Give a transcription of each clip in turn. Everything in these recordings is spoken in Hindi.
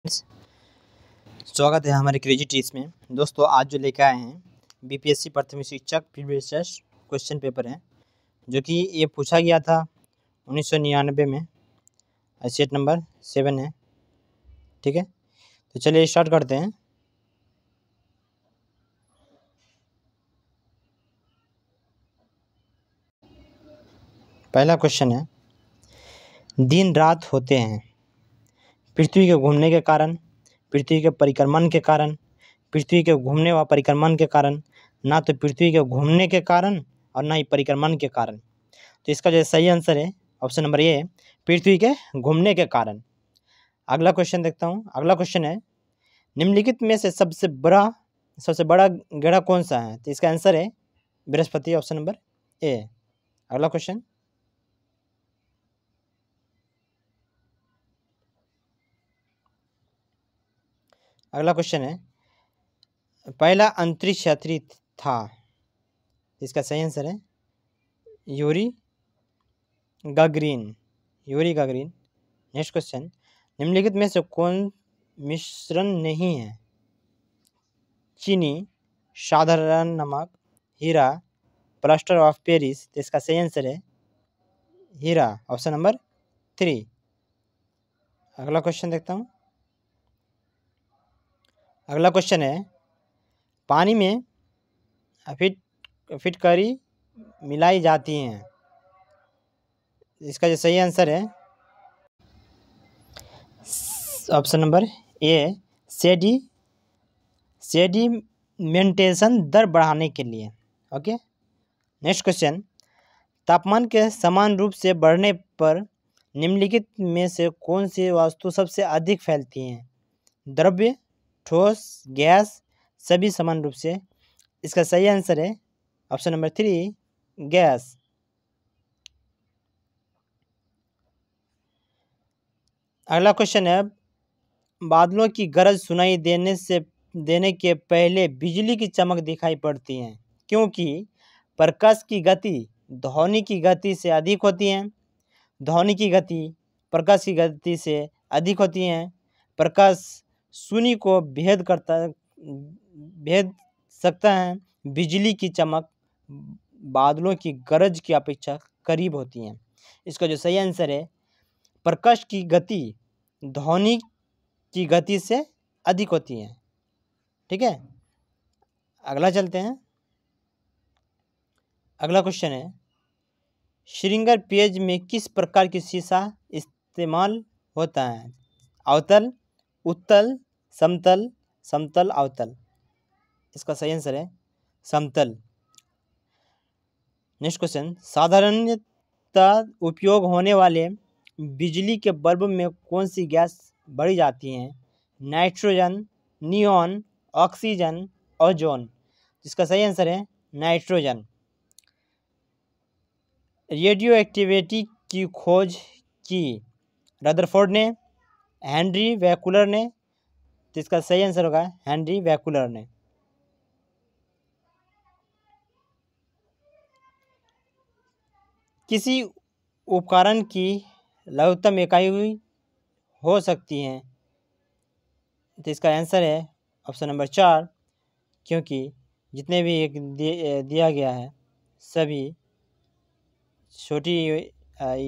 स्वागत है हमारे क्रेजी टीच में। दोस्तों आज जो लेकर आए हैं बीपीएससी प्राथमिक शिक्षक प्रीवियस क्वेश्चन पेपर है, जो कि ये पूछा गया था 1999 में। सेट नंबर 7 है। ठीक है, तो चलिए स्टार्ट करते हैं। पहला क्वेश्चन है, दिन रात होते हैं पृथ्वी के घूमने के कारण, पृथ्वी के परिक्रमण के कारण, पृथ्वी के घूमने व परिक्रमण के कारण, ना तो पृथ्वी के घूमने के कारण और ना ही परिक्रमण के कारण। तो इसका जो सही आंसर है ऑप्शन नंबर ए, पृथ्वी के घूमने के कारण। अगला क्वेश्चन देखता हूँ। अगला क्वेश्चन है, निम्नलिखित में से सबसे बड़ा ग्रह कौन सा है? तो इसका आंसर है बृहस्पति, ऑप्शन नंबर ए। अगला क्वेश्चन, अगला क्वेश्चन है, पहला अंतरिक्ष यात्री था? इसका सही आंसर है यूरी गागरिन। नेक्स्ट क्वेश्चन, निम्नलिखित में से कौन मिश्रण नहीं है? चीनी, साधारण नमक, हीरा, प्लास्टर ऑफ पेरिस। तो इसका सही आंसर है हीरा, ऑप्शन नंबर 3। अगला क्वेश्चन देखता हूँ। अगला क्वेश्चन है, पानी में फिटकरी मिलाई जाती हैं। इसका जो सही आंसर है ऑप्शन नंबर ए, सेडिमेंटेशन दर बढ़ाने के लिए। ओके, नेक्स्ट क्वेश्चन, तापमान के समान रूप से बढ़ने पर निम्नलिखित में से कौन सी वस्तु सबसे अधिक फैलती हैं? द्रव्य, ठोस, गैस, सभी समान रूप से। इसका सही आंसर है ऑप्शन नंबर 3, गैस। अगला क्वेश्चन है, बादलों की गरज सुनाई देने के पहले बिजली की चमक दिखाई पड़ती है, क्योंकि प्रकाश की गति ध्वनि की गति से अधिक होती है। ध्वनि की गति प्रकाश की गति से अधिक होती है। प्रकाश शून्य को भेद सकता है। बिजली की चमक बादलों की गरज की अपेक्षा करीब होती है। इसका जो सही आंसर है, प्रकाश की गति ध्वनि की गति से अधिक होती है। ठीक है, अगला चलते हैं। अगला क्वेश्चन है, श्रृंगार पेज में किस प्रकार की शीशा इस्तेमाल होता है? अवतल, उत्तल, समतल, समतल अवतल। इसका सही आंसर है समतल। नेक्स्ट क्वेश्चन, साधारणतः उपयोग होने वाले बिजली के बल्ब में कौन सी गैस भरी जाती है? Nitrogen, neon, oxygen, ozone. इसका सही आंसर है नाइट्रोजन। रेडियो एक्टिविटी की खोज की रदरफोर्ड ने, हेनरी वैकुलर ने। तो इसका सही आंसर होगा हेनरी वैकुलर ने। किसी उपकरण की लघुत्तम इकाई हो सकती है? तो इसका आंसर है ऑप्शन नंबर 4, क्योंकि जितने भी एक दिया गया है सभी छोटी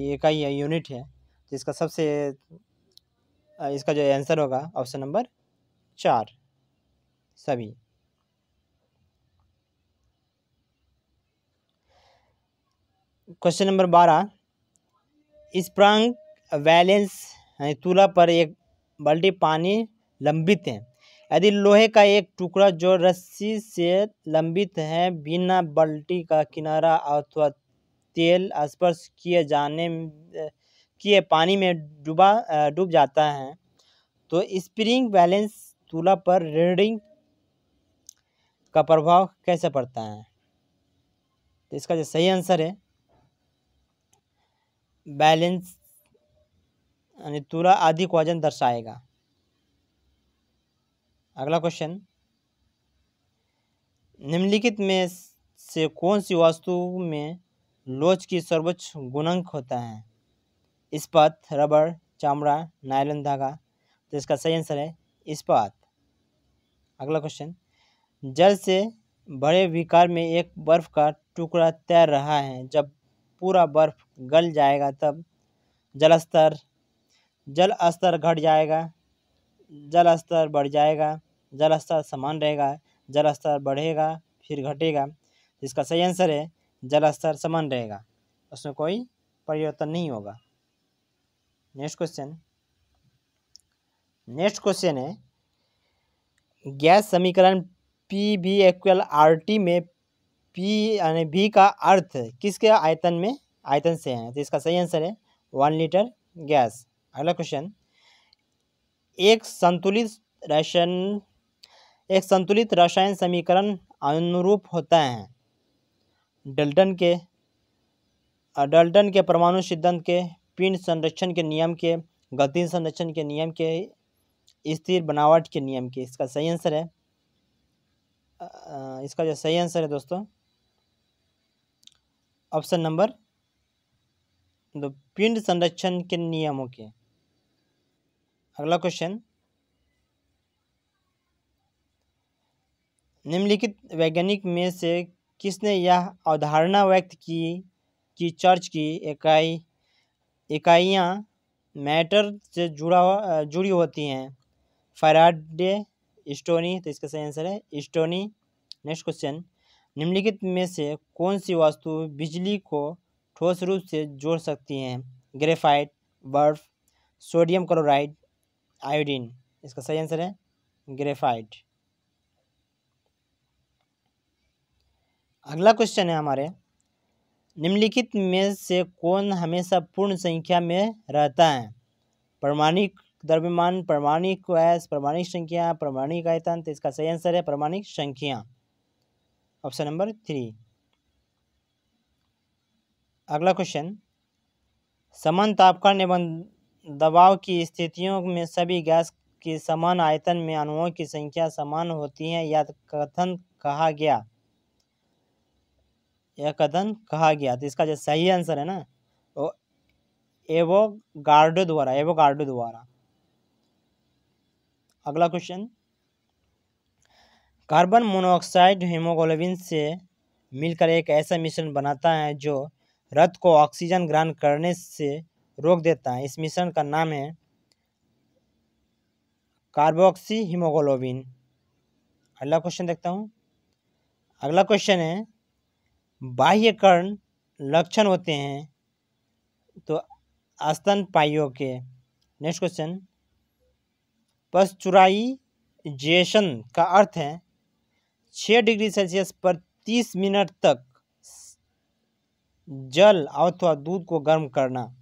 इकाई या यूनिट है। तो इसका इसका जो आंसर होगा ऑप्शन नंबर 4, सभी। क्वेश्चन नंबर 12, स्प्रंग वैलेंस तुला पर एक बाल्टी पानी लंबित है। यदि लोहे का एक टुकड़ा जो रस्सी से लंबित है बिना बाल्टी का किनारा अथवा तेल स्पर्श किए पानी में डूब जाता है, तो स्प्रिंग बैलेंस तुला पर रीडिंग का प्रभाव कैसे पड़ता है? तो इसका जो सही आंसर है बैलेंस यानी तुला अधिक वजन दर्शाएगा। अगला क्वेश्चन, निम्नलिखित में से कौन सी वस्तु में लोच की सर्वोच्च गुणांक होता है? इस्पात, रबर, चमड़ा, नायलॉन धागा। तो इसका सही आंसर है इस्पात। अगला क्वेश्चन, जल से बड़े विकार में एक बर्फ का टुकड़ा तैर रहा है, जब पूरा बर्फ गल जाएगा तब जल स्तर घट जाएगा, जल स्तर बढ़ जाएगा, जल स्तर समान रहेगा, जल स्तर बढ़ेगा फिर घटेगा। इसका सही आंसर है जल स्तर समान रहेगा, उसमें कोई परिवर्तन नहीं होगा। नेक्स्ट क्वेश्चन है, गैस समीकरण PV=RT में P यानी V का अर्थ किसके आयतन से है? तो इसका सही आंसर है 1 लीटर गैस। अगला क्वेश्चन, एक संतुलित रसायन समीकरण अनुरूप होता है डल्टन के परमाणु सिद्धांत के, पिंड संरक्षण के नियम के, गतिज संरक्षण के नियम के, स्थिर बनावट के नियम के। इसका सही आंसर है इसका जो सही आंसर है दोस्तों ऑप्शन नंबर 2, पिंड संरक्षण के नियमों के। अगला क्वेश्चन, निम्नलिखित वैज्ञानिक में से किसने यह अवधारणा व्यक्त की कि चर्च की इकाइयाँ मैटर से जुड़ी होती हैं? Faraday, stony. तो इसका सही आंसर है स्टोनी। नेक्स्ट क्वेश्चन, निम्नलिखित में से कौन सी वस्तु बिजली को ठोस रूप से जोड़ सकती हैं? ग्रेफाइट, बर्फ, सोडियम क्लोराइड, आयोडीन। इसका सही आंसर है ग्रेफाइट। अगला क्वेश्चन है हमारे, निम्नलिखित में से कौन हमेशा पूर्ण संख्या में रहता है? परमाणिक द्रव्यमान, परमाणिक व्यास, परमाणिक संख्या, परमाणिक आयतन। तो इसका सही आंसर है परमाणिक संख्या, ऑप्शन नंबर 3। अगला क्वेश्चन, समान तापमान एवं दबाव की स्थितियों में सभी गैस की समान आयतन में अणुओं की संख्या समान होती है, यह कथन कहा गया। तो इसका जो सही आंसर है ना वो एवोगाड्रो द्वारा। अगला क्वेश्चन, कार्बन मोनोऑक्साइड हीमोग्लोबिन से मिलकर एक ऐसा मिश्रण बनाता है जो रक्त को ऑक्सीजन ग्रहण करने से रोक देता है। इस मिश्रण का नाम है कार्बोक्सी हीमोग्लोबिन। अगला क्वेश्चन देखता हूँ। अगला क्वेश्चन है, बाह्य कर्ण लक्षण होते हैं तो स्तनपायियों के। नेक्स्ट क्वेश्चन, पाश्चुराइजेशन का अर्थ है 6 डिग्री सेल्सियस पर 30 मिनट तक जल अथवा दूध को गर्म करना।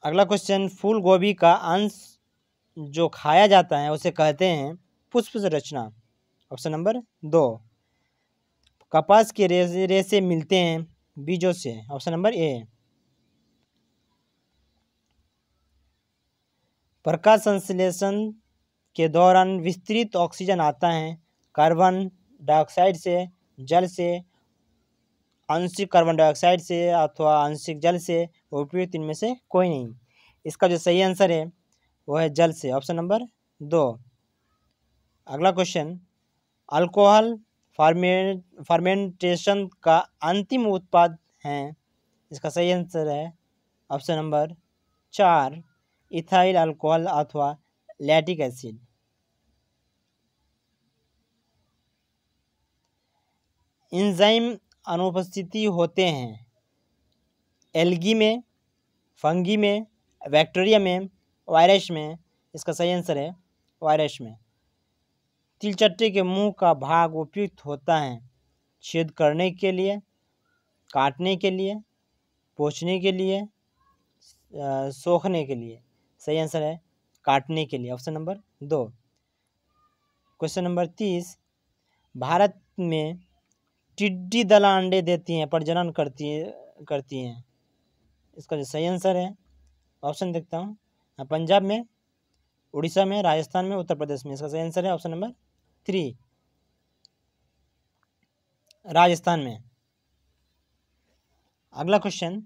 अगला क्वेश्चन, फूल गोभी का अंश जो खाया जाता है उसे कहते हैं पुष्प रचना, ऑप्शन नंबर 2। कपास के रेशे मिलते हैं बीजों से, ऑप्शन नंबर ए। प्रकाश संश्लेषण के दौरान विस्तृत ऑक्सीजन आता है कार्बन डाइऑक्साइड से, जल से, आंशिक कार्बन डाइऑक्साइड से अथवा आंशिक जल से, उपयुक्त इनमें से कोई नहीं। इसका जो सही आंसर है वो है जल से, ऑप्शन नंबर 2। अगला क्वेश्चन, अल्कोहल फर्मेंटेशन का अंतिम उत्पाद है। इसका सही आंसर है ऑप्शन नंबर 4, इथाइल अल्कोहल अथवा लैक्टिक एसिड। एंजाइम अनुपस्थिति होते हैं एल्गी में, फंगी में, बैक्टीरिया में, वायरस में। इसका सही आंसर है वायरस में। तिलचट्टे के मुंह का भाग उपयुक्त होता है छेद करने के लिए, काटने के लिए, पोंछने के लिए, सोखने के लिए। सही आंसर है काटने के लिए, option number 2। Question number 30, Bharat में टिड्डी दल अंडे देती हैं, प्रजनन करती हैं। इसका जो सही आंसर है ऑप्शन देखता हूँ, पंजाब में, उड़ीसा में, राजस्थान में, उत्तर प्रदेश में। इसका सही आंसर है ऑप्शन नंबर 3, राजस्थान में। अगला क्वेश्चन,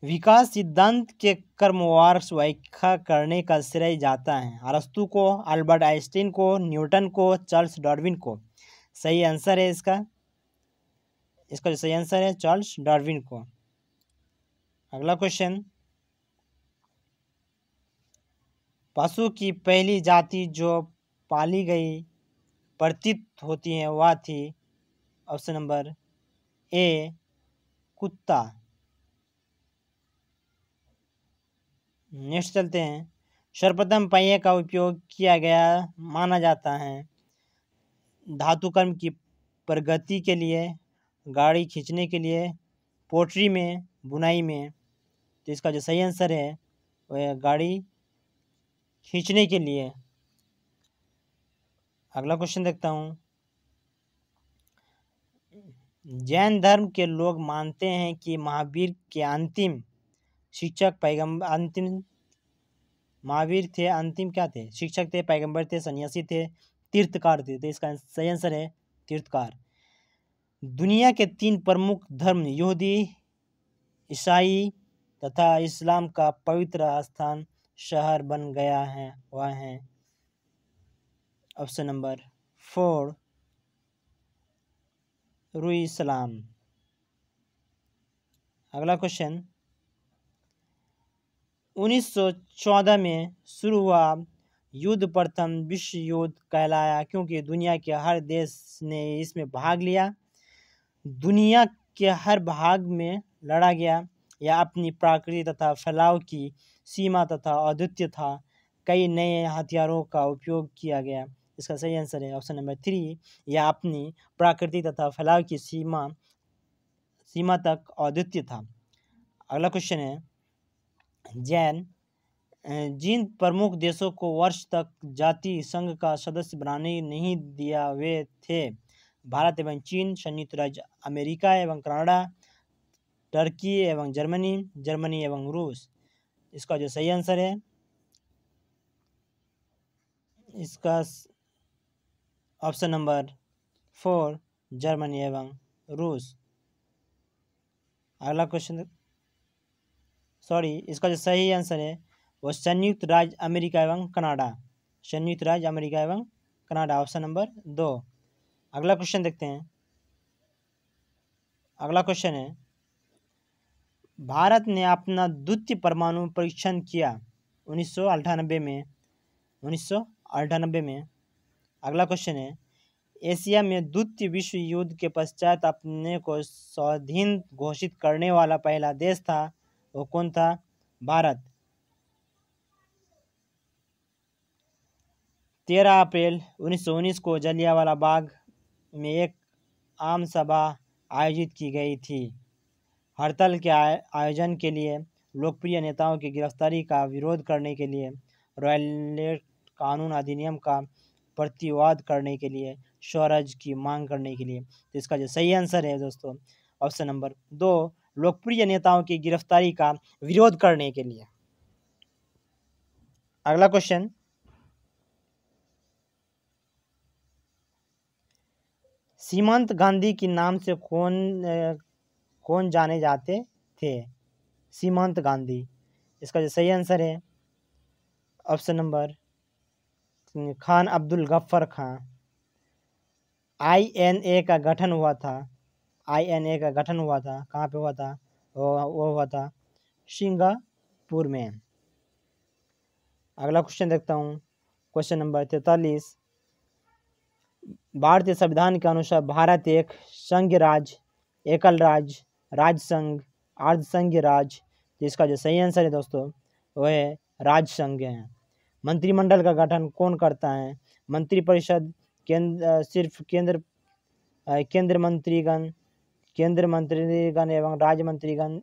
विकास सिद्धांत के क्रमवार व्याख्या करने का श्रेय जाता है अरस्तु को, अल्बर्ट आइंस्टीन को, न्यूटन को, चार्ल्स डार्विन को। सही आंसर है इसका जो सही आंसर है चार्ल्स डार्विन को। अगला क्वेश्चन, पशु की पहली जाति जो पाली गई प्रतीत होती है वह थी ऑप्शन नंबर ए कुत्ता। नेक्स्ट चलते हैं, सर्वप्रथम पहिए का उपयोग किया गया माना जाता है धातुकर्म की प्रगति के लिए, गाड़ी खींचने के लिए, पोट्री में, बुनाई में। तो इसका जो सही आंसर है वह गाड़ी खींचने के लिए। अगला क्वेश्चन देखता हूँ, जैन धर्म के लोग मानते हैं कि महावीर के अंतिम शिक्षक पैगंबर महावीर थे, अंतिम क्या थे? शिक्षक थे, पैगंबर थे, सन्यासी थे, तीर्थकार थे। तो इसका सही आंसर है तीर्थकार। दुनिया के 3 प्रमुख धर्म यहूदी, ईसाई तथा इस्लाम का पवित्र स्थान शहर बन गया है वह है ऑप्शन नंबर 4 यरूशलेम। अगला क्वेश्चन, 1914 में शुरू हुआ युद्ध प्रथम विश्व युद्ध कहलाया क्योंकि दुनिया के हर देश ने इसमें भाग लिया। दुनिया के हर भाग में लड़ा गया, यह अपनी प्रकृति तथा फैलाव की सीमा तथा अद्वितीय था। कई नए हथियारों का उपयोग किया गया। इसका सही आंसर है ऑप्शन नंबर 3, यह अपनी प्रकृति तथा फैलाव की सीमा तक अद्वितीय था। अगला क्वेश्चन है, जिन प्रमुख देशों को वर्ष तक जाति संघ का सदस्य बनाने नहीं दिया वे थे भारत एवं चीन, संयुक्त राज्य अमेरिका एवं कनाडा, टर्की एवं जर्मनी एवं रूस। इसका जो सही आंसर है इसका ऑप्शन नंबर 4 जर्मनी एवं रूस। अगला क्वेश्चन इसका जो सही आंसर है वो संयुक्त राज्य अमेरिका एवं कनाडा, संयुक्त राज्य अमेरिका एवं कनाडा, ऑप्शन नंबर 2। अगला क्वेश्चन देखते हैं। अगला क्वेश्चन है, भारत ने अपना द्वितीय परमाणु परीक्षण किया 1998 में। अगला क्वेश्चन है, एशिया में द्वितीय विश्व युद्ध के पश्चात अपने को स्वाधीन घोषित करने वाला पहला देश था, वो कौन था? भारत। 13 अप्रैल 1919 को जलियांवाला बाग में एक आम सभा आयोजित की गई थी। हड़ताल के आयोजन के लिए, लोकप्रिय नेताओं की गिरफ्तारी का विरोध करने के लिए, रॉयलेट कानून अधिनियम का प्रतिवाद करने के लिए, स्वराज की मांग करने के लिए। तो इसका जो सही आंसर है दोस्तों ऑप्शन नंबर 2, लोकप्रिय नेताओं की गिरफ्तारी का विरोध करने के लिए। अगला क्वेश्चन, सीमांत गांधी के नाम से कौन जाने जाते थे? सीमांत गांधी। इसका जो सही आंसर है ऑप्शन नंबर खान अब्दुल गफ्फर खां। INA का गठन हुआ था, कहाँ पे हुआ था? वो हुआ था सिंगापुर में। अगला क्वेश्चन देखता हूँ, क्वेश्चन नंबर 43। भारतीय संविधान के अनुसार भारत एक संघीय राज्य, एकल राज्य, राज्य संघ, अर्ध संघीय राज्य। तो इसका जो सही आंसर है दोस्तों वह है राज्य संघ है। मंत्रिमंडल का गठन कौन करता है? मंत्रिपरिषद, सिर्फ केंद्र मंत्रीगण एवं राज्य मंत्रीगण,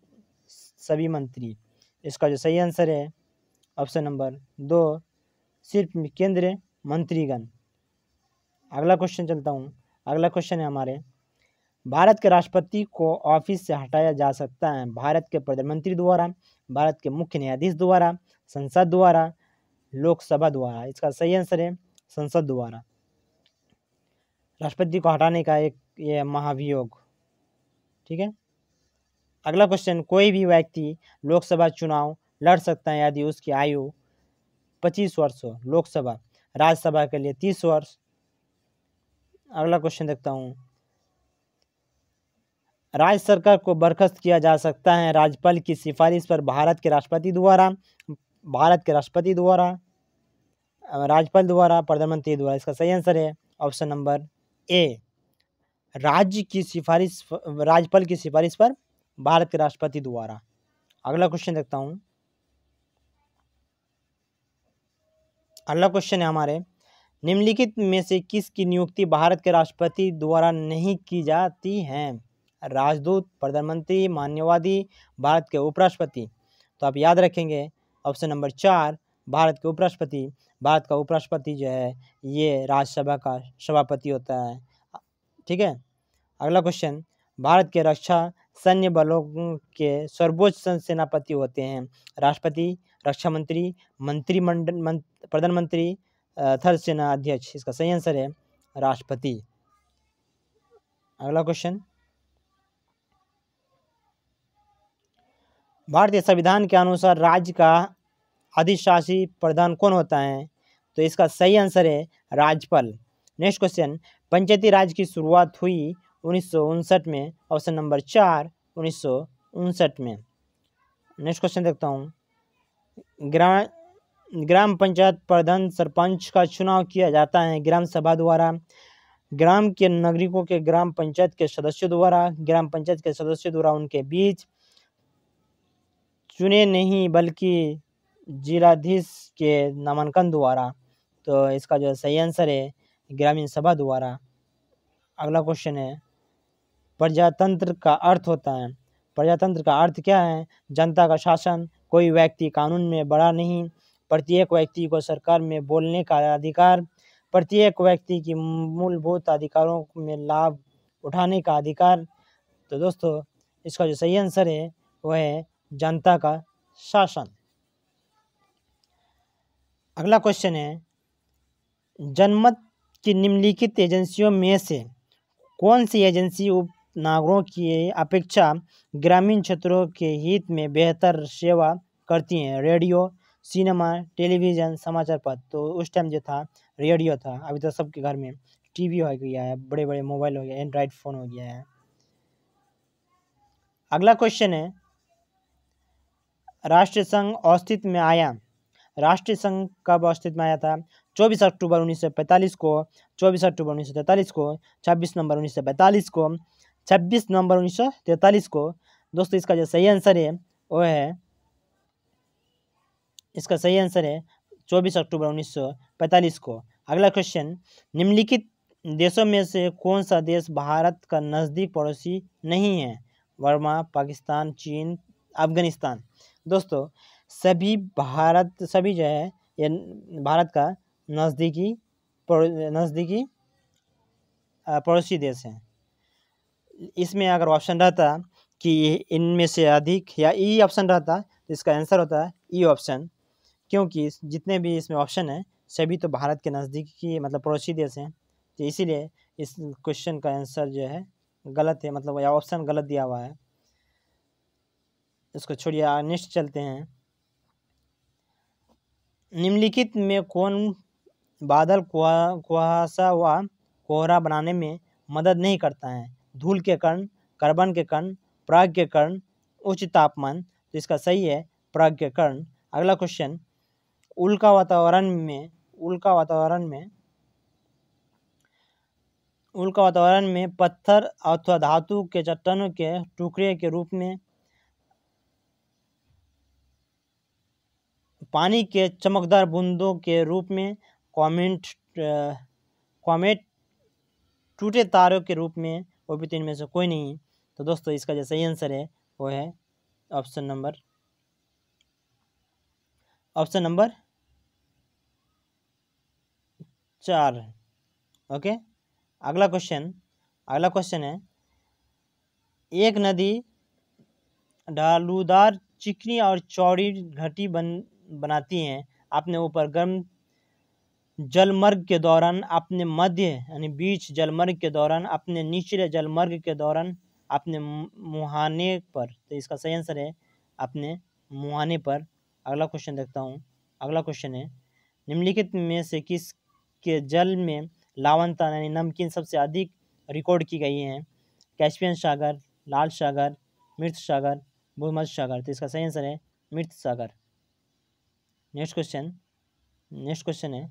सभी मंत्री। इसका जो सही आंसर है ऑप्शन नंबर 2, सिर्फ केंद्र मंत्रीगण। अगला क्वेश्चन चलता हूँ। अगला क्वेश्चन है हमारे, भारत के राष्ट्रपति को ऑफिस से हटाया जा सकता है भारत के प्रधानमंत्री द्वारा, भारत के मुख्य न्यायाधीश द्वारा, संसद द्वारा, लोकसभा द्वारा। इसका सही आंसर है संसद द्वारा। राष्ट्रपति को हटाने का एक ये महाभियोग, ठीक है। अगला क्वेश्चन, कोई भी व्यक्ति लोकसभा चुनाव लड़ सकता है यदि उसकी आयु 25 वर्ष हो, लोकसभा, राज्यसभा के लिए 30 वर्ष। अगला क्वेश्चन देखता हूँ, राज्य सरकार को बर्खास्त किया जा सकता है राज्यपाल की सिफारिश पर भारत के राष्ट्रपति द्वारा, राज्यपाल द्वारा, प्रधानमंत्री द्वारा। इसका सही आंसर है ऑप्शन नंबर ए, राज्यपाल की सिफारिश पर भारत के राष्ट्रपति द्वारा। अगला क्वेश्चन देखता हूँ, अगला क्वेश्चन है हमारे, निम्नलिखित में से किसकी नियुक्ति भारत के राष्ट्रपति द्वारा नहीं की जाती है? राजदूत, प्रधानमंत्री, मान्यवादी, भारत के उपराष्ट्रपति। तो आप याद रखेंगे ऑप्शन नंबर 4, भारत के उपराष्ट्रपति। भारत का उपराष्ट्रपति जो है ये राज्यसभा का सभापति होता है। ठीक है। अगला क्वेश्चन, भारत के रक्षा सैन्य बलों के सर्वोच्च सेनापति होते हैं? राष्ट्रपति, रक्षा मंत्री, मंत्रिमंडल, प्रधानमंत्री, थल सेना अध्यक्ष। इसका सही आंसर है राष्ट्रपति। अगला क्वेश्चन, भारतीय संविधान के अनुसार राज्य का अधिशासी प्रधान कौन होता है? तो इसका सही आंसर है राज्यपाल। नेक्स्ट क्वेश्चन, पंचायती राज की शुरुआत हुई 1959 में। ऑप्शन नंबर 4, 1959 में। नेक्स्ट क्वेश्चन देखता हूँ, ग्राम पंचायत प्रधान सरपंच का चुनाव किया जाता है ग्राम सभा द्वारा, ग्राम के नागरिकों के ग्राम पंचायत के सदस्यों द्वारा, ग्राम पंचायत के सदस्यों द्वारा उनके बीच चुने नहीं बल्कि जिलाधीश के नामांकन द्वारा। तो इसका जो सही आंसर है ग्रामीण सभा द्वारा। अगला क्वेश्चन है, प्रजातंत्र का अर्थ होता है? प्रजातंत्र का अर्थ क्या है? जनता का शासन, कोई व्यक्ति कानून में बड़ा नहीं, प्रत्येक व्यक्ति को सरकार में बोलने का अधिकार, प्रत्येक व्यक्ति की मूलभूत अधिकारों में लाभ उठाने का अधिकार। तो दोस्तों इसका जो सही आंसर है वह है जनता का शासन। अगला क्वेश्चन है, जनमत की निम्नलिखित एजेंसियों में से कौन सी एजेंसी उपनागरों की अपेक्षा ग्रामीण क्षेत्रों के हित में बेहतर सेवा करती हैं? रेडियो, सिनेमा, टेलीविज़न, समाचार पत्र। तो उस टाइम जो था रेडियो था, अभी तो सबके घर में टीवी हो गया है, बड़े बड़े मोबाइल हो गया, एंड्रॉयड फ़ोन हो गया है। अगला क्वेश्चन है, राष्ट्रीय संघ अस्तित्व में आया? राष्ट्रीय संघ कब अस्तित्व में आया था? 24 अक्टूबर 1945 को, 24 अक्टूबर 1943 को, 26 नवंबर 1942 को, 26 नवंबर 1943 को। दोस्तों इसका जो सही आंसर है वो है, इसका सही आंसर है 24 अक्टूबर 1945 को। अगला क्वेश्चन, निम्नलिखित देशों में से कौन सा देश भारत का नज़दीक पड़ोसी नहीं है? बर्मा, पाकिस्तान, चीन, अफगानिस्तान। दोस्तों सभी जो है ये भारत का नज़दीकी पड़ोसी देश हैं। इसमें अगर ऑप्शन रहता कि इनमें से अधिक या ई ऑप्शन रहता तो इसका आंसर होता है ई ऑप्शन, क्योंकि जितने भी इसमें ऑप्शन है सभी तो भारत के नज़दीकी मतलब पड़ोसी देश हैं। तो इसीलिए इस क्वेश्चन का आंसर जो है गलत है, मतलब यह ऑप्शन गलत दिया हुआ है। इसको छोड़िए, नेक्स्ट चलते हैं। निम्नलिखित में कौन बादल कुहासा व कोहरा बनाने में मदद नहीं करता है? धूल के कण, कार्बन के कण, पराग के कण, उच्च तापमान। तो इसका सही है पराग के कण। अगला क्वेश्चन, उल्का वातावरण में पत्थर अथवा धातु के चट्टानों के टुकड़े के रूप में, पानी के चमकदार बूंदों के रूप में, कॉमेट, टूटे तारों के रूप में, वो भी तीन में से कोई नहीं। तो दोस्तों इसका जो सही आंसर है वो है ऑप्शन नंबर 4। ओके। अगला क्वेश्चन है, एक नदी ढालूदार, चिकनी और चौड़ी घाटी बनाती है। अपने ऊपर गर्म जलमार्ग के दौरान, अपने मध्य यानी बीच जलमार्ग के दौरान, अपने निचले जलमार्ग के दौरान, अपने मुहाने पर। तो इसका सही आंसर है अपने मुहाने पर। अगला क्वेश्चन देखता हूँ। अगला क्वेश्चन है, निम्नलिखित में से किस के जल में लवणता यानी नमकीन सबसे अधिक रिकॉर्ड की गई है? कैस्पियन सागर, लाल सागर, मृत सागर, भूमध्य सागर। तो इसका सही आंसर है मृत सागर। नेक्स्ट क्वेश्चन है,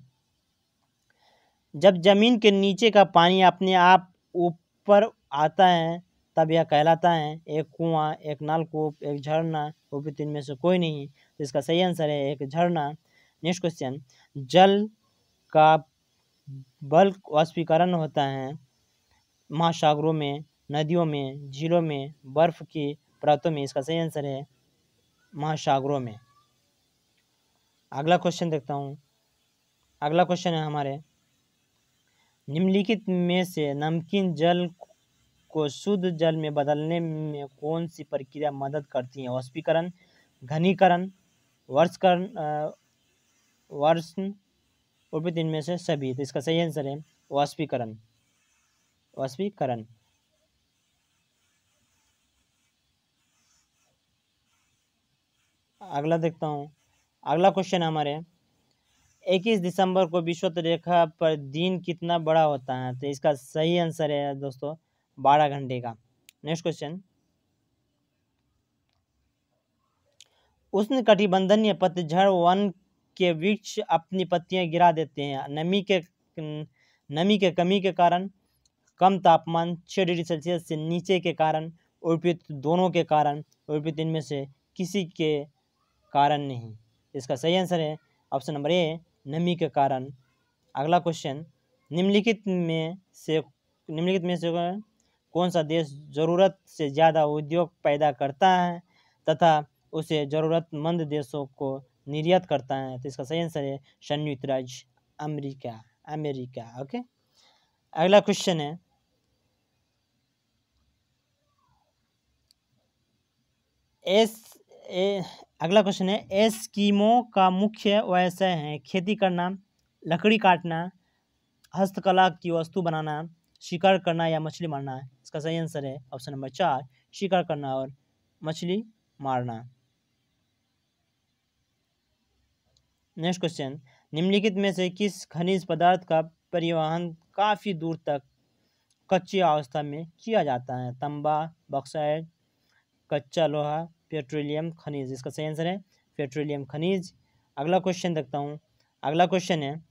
जब जमीन के नीचे का पानी अपने आप ऊपर आता है तब यह कहलाता है? एक कुआं, एक नलकूप, एक झरना, ऊपर तीन में से कोई नहीं। तो इसका सही आंसर है एक झरना। नेक्स्ट क्वेश्चन, जल का बल्क वाष्पीकरण होता है महासागरों में, नदियों में, झीलों में, बर्फ की परतों में। इसका सही आंसर है महासागरों में। अगला क्वेश्चन देखता हूँ। अगला क्वेश्चन है हमारे, निम्नलिखित में से नमकीन जल को शुद्ध जल में बदलने में कौन सी प्रक्रिया मदद करती है? वाष्पीकरण, घनीकरण, वर्षण, ऊपर तीन में से सभी। तो इसका सही आंसर है वाष्पीकरण। अगला देखता हूँ। अगला क्वेश्चन हमारे, 21 दिसंबर को विषुवत रेखा पर दिन कितना बड़ा होता है? तो इसका सही आंसर है दोस्तों 12 घंटे का। नेक्स्ट क्वेश्चन, उष्णकटिबंधीय पतझड़ वन के वृक्ष अपनी पत्तियां गिरा देते हैं नमी के कमी के कारण, कम तापमान 6 डिग्री सेल्सियस से नीचे के कारण, उपयुक्त दोनों के कारण, उपयुक्त इनमें से किसी के कारण नहीं। इसका सही आंसर है ऑप्शन नंबर ए, नमी के कारण। अगला क्वेश्चन, निम्नलिखित में से कौन सा देश जरूरत से ज़्यादा उद्योग पैदा करता है तथा उसे ज़रूरतमंद देशों को निर्यात करता है? तो इसका सही आंसर है संयुक्त राज्य अमेरिका। ओके। अगला क्वेश्चन है, अगला क्वेश्चन है, एस्किमो का मुख्य व्यवसाय है खेती करना, लकड़ी काटना, हस्तकला की वस्तु बनाना, शिकार करना या मछली मारना। इसका सही आंसर है ऑप्शन नंबर 4, शिकार करना और मछली मारना। नेक्स्ट क्वेश्चन, निम्नलिखित में से किस खनिज पदार्थ का परिवहन काफ़ी दूर तक कच्ची अवस्था में किया जाता है? तांबा, बॉक्साइट, कच्चा लोहा, पेट्रोलियम खनिज। इसका सही आंसर है पेट्रोलियम खनिज। अगला क्वेश्चन देखता हूँ। अगला क्वेश्चन है,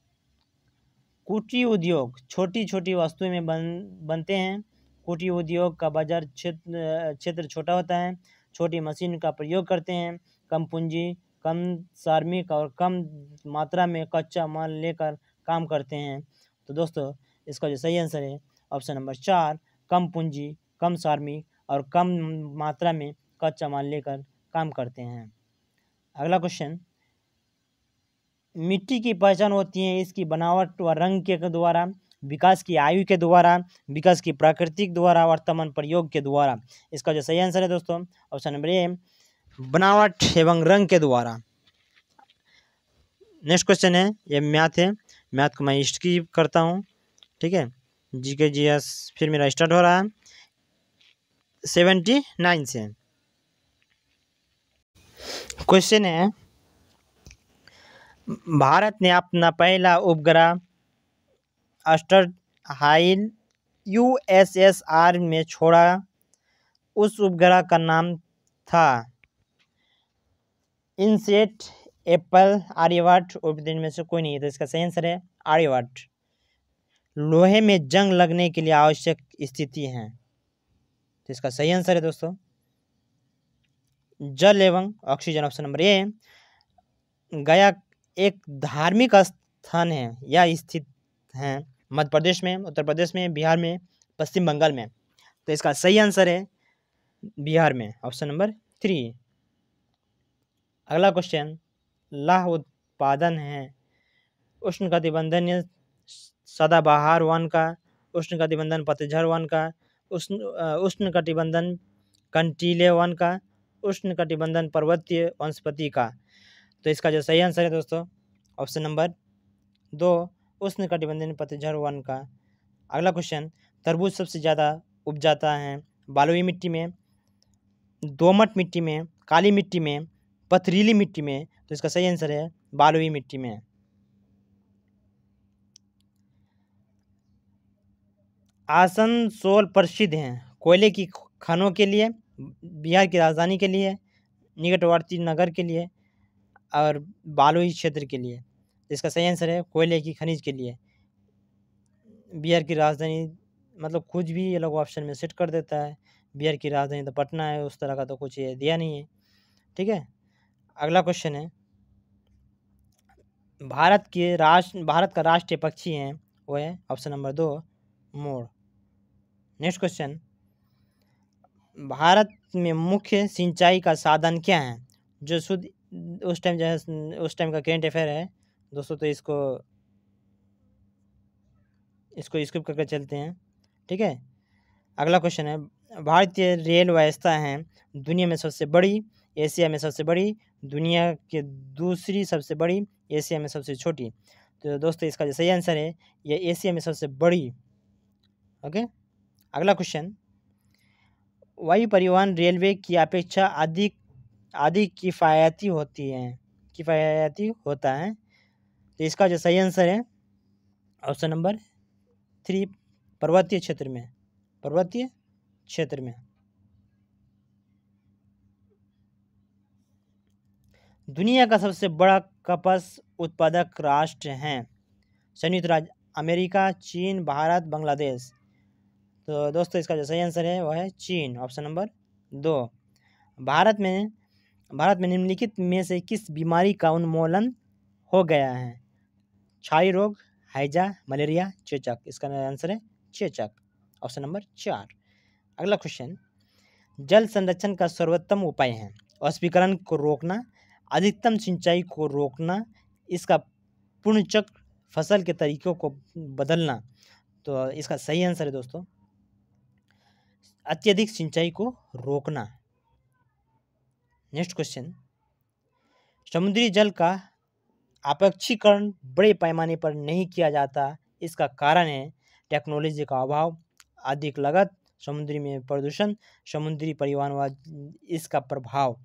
कुटीर उद्योग छोटी छोटी वस्तुएं में बनते हैं। कुटीर उद्योग का बाजार क्षेत्र छोटा होता है। छोटी मशीन का प्रयोग करते हैं। कम पूंजी, कम श्रमिक और कम मात्रा में कच्चा माल लेकर काम करते हैं। तो दोस्तों इसका जो सही आंसर है ऑप्शन नंबर 4, कम पूंजी, कम श्रमिक और कम मात्रा में कच्चा माल लेकर काम करते हैं। अगला क्वेश्चन, मिट्टी की पहचान होती है इसकी बनावट व रंग के द्वारा, विकास की आयु के द्वारा, विकास की प्राकृतिक द्वारा, वर्तमान प्रयोग के द्वारा। इसका जो सही आंसर है दोस्तों ऑप्शन नंबर ए, बनावट एवं रंग के द्वारा। नेक्स्ट क्वेश्चन है, ये मैथ है। मैथ को मैं स्किप करता हूँ, ठीक है। जीके जीएस फिर मेरा स्टार्ट हो रहा है 79 से। क्वेश्चन है, भारत ने अपना पहला उपग्रह अस्टर हाइल USSR में छोड़ा, उस उपग्रह का नाम था इनसेट, एप्पल, आर्यभट्ट, और दिन में से कोई नहीं है। तो इसका सही आंसर है आर्यभट्ट। लोहे में जंग लगने के लिए आवश्यक स्थिति है। तो इसका सही आंसर है दोस्तों जल एवं ऑक्सीजन, ऑप्शन नंबर ए। गया एक धार्मिक स्थान है, यह स्थित है मध्य प्रदेश में, उत्तर प्रदेश में, बिहार में, पश्चिम बंगाल में। तो इसका सही आंसर है बिहार में, ऑप्शन नंबर 3। अगला क्वेश्चन, लाह उत्पादन है उष्णकटिबंधीय सदाबहार वन का, उष्णकटिबंधन पतझड़ वन का, उष्णकटिबंधन कंटीले वन का, उष्णकटिबंधन पर्वतीय वनस्पति का। तो इसका जो सही आंसर है दोस्तों ऑप्शन नंबर 2, उष्णकटिबंधीय पतझड़ वन का। अगला क्वेश्चन, तरबूज सबसे ज़्यादा उपजाता है बालुई मिट्टी में, दोमट मिट्टी में, काली मिट्टी में, पथरीली मिट्टी में? तो इसका सही आंसर है बालुई मिट्टी में। आसनसोल प्रसिद्ध हैं कोयले की खानों के लिए, बिहार की राजधानी के लिए, निकटवर्ती नगर के लिए और बालुई क्षेत्र के लिए? इसका सही आंसर है कोयले की खनिज के लिए। बिहार की राजधानी मतलब कुछ भी ये लोग ऑप्शन में सेट कर देता है। बिहार की राजधानी तो पटना है, उस तरह का तो कुछ ये दिया नहीं है। ठीक है, अगला क्वेश्चन है, भारत का राष्ट्रीय पक्षी है, वो है ऑप्शन नंबर 2 मोर। नेक्स्ट क्वेश्चन, भारत में मुख्य सिंचाई का साधन क्या है? जो शुद्ध उस टाइम जो है उस टाइम का करेंट अफेयर है दोस्तों, तो इसको स्किप करके चलते हैं। ठीक है, अगला क्वेश्चन है, भारतीय रेल व्यवस्था है दुनिया में सबसे बड़ी, एशिया में सबसे बड़ी, दुनिया के दूसरी सबसे बड़ी, एशिया में सबसे छोटी? तो दोस्तों इसका जो सही आंसर है ये एशिया में सबसे बड़ी। ओके, अगला क्वेश्चन, वायु परिवहन रेलवे की अपेक्षा अधिक किफ़ायती होता है? तो इसका जो सही आंसर है ऑप्शन नंबर 3 पर्वतीय क्षेत्र में। दुनिया का सबसे बड़ा कपास उत्पादक राष्ट्र हैं? संयुक्त राज्य अमेरिका, चीन, भारत, बांग्लादेश? तो दोस्तों इसका जो सही आंसर है वो है चीन, ऑप्शन नंबर 2। भारत में निम्नलिखित में से किस बीमारी का उन्मूलन हो गया है? क्षय रोग, हैजा, मलेरिया, चेचक? इसका आंसर है चेचक, ऑप्शन नंबर 4। अगला क्वेश्चन, जल संरक्षण का सर्वोत्तम उपाय है वाष्पीकरण को रोकना, अधिकतम सिंचाई को रोकना, इसका पुनर्चक्र, फसल के तरीकों को बदलना? तो इसका सही आंसर है दोस्तों अत्यधिक सिंचाई को रोकना। नेक्स्ट क्वेश्चन, समुद्री जल का अपक्षीकरण बड़े पैमाने पर नहीं किया जाता, इसका कारण है टेक्नोलॉजी का अभाव, अधिक लागत, समुद्री में प्रदूषण, समुद्री परिवहन व इसका प्रभाव?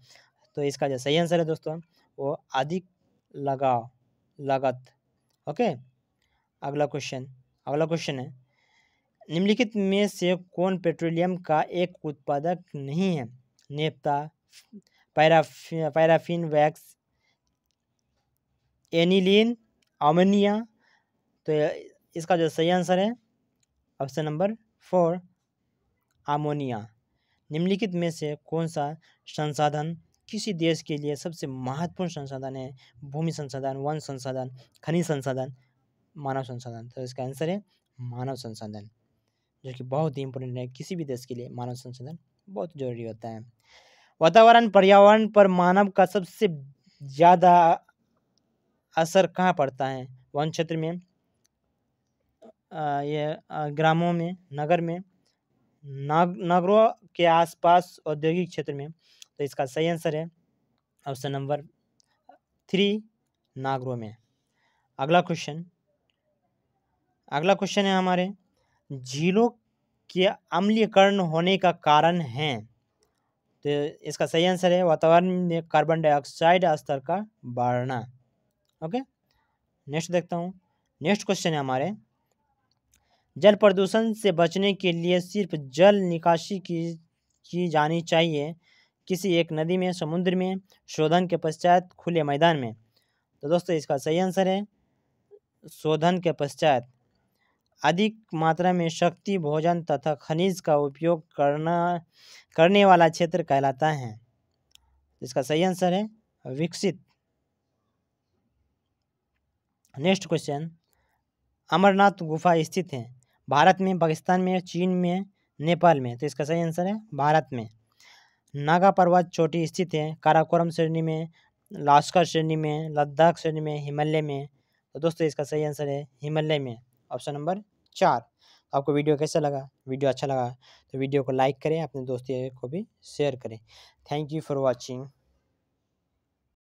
तो इसका जो सही आंसर है दोस्तों वो अधिक लागत। ओके, अगला क्वेश्चन है, निम्नलिखित में से कौन पेट्रोलियम का एक उत्पादक नहीं है? Naphtha, paraffin, wax, aniline, ammonia? तो इसका जो सही आंसर है ऑप्शन नंबर 4 अमोनिया। निम्नलिखित में से कौन सा संसाधन किसी देश के लिए सबसे महत्वपूर्ण संसाधन है? भूमि संसाधन, वन संसाधन, खनिज संसाधन, मानव संसाधन? तो इसका आंसर है मानव संसाधन, जो कि बहुत ही इंपॉर्टेंट है किसी भी देश के लिए। मानव संसाधन बहुत जरूरी होता है। पर्यावरण पर मानव का सबसे ज़्यादा असर कहाँ पड़ता है? वन क्षेत्र में, ग्रामों में, नगर में, नगरों के आसपास, औद्योगिक क्षेत्र में? तो इसका सही आंसर है ऑप्शन नंबर 3 नागरों में। अगला क्वेश्चन है हमारे, झीलों के अम्लीकरण होने का कारण है? तो इसका सही आंसर है वातावरण में कार्बन डाइऑक्साइड स्तर का बढ़ना। ओके, नेक्स्ट देखता हूँ। नेक्स्ट क्वेश्चन है हमारे, जल प्रदूषण से बचने के लिए सिर्फ जल निकासी की जानी चाहिए किसी एक नदी में, समुद्र में, शोधन के पश्चात, खुले मैदान में? तो दोस्तों इसका सही आंसर है शोधन के पश्चात। अधिक मात्रा में शक्ति, भोजन तथा खनिज का उपयोग करने वाला क्षेत्र कहलाता है? इसका सही आंसर है विकसित। नेक्स्ट क्वेश्चन, अमरनाथ गुफा स्थित है भारत में, पाकिस्तान में, चीन में, नेपाल में? तो इसका सही आंसर है भारत में। नागा पर्वत चोटी स्थित है काराकोरम श्रेणी में, लास्कर श्रेणी में, लद्दाख श्रेणी में, हिमालय में? तो दोस्तों इसका सही आंसर है हिमालय में, ऑप्शन नंबर 4। आपको वीडियो कैसा लगा? वीडियो अच्छा लगा तो वीडियो को लाइक करें, अपने दोस्तों को भी शेयर करें। Thank you for watching.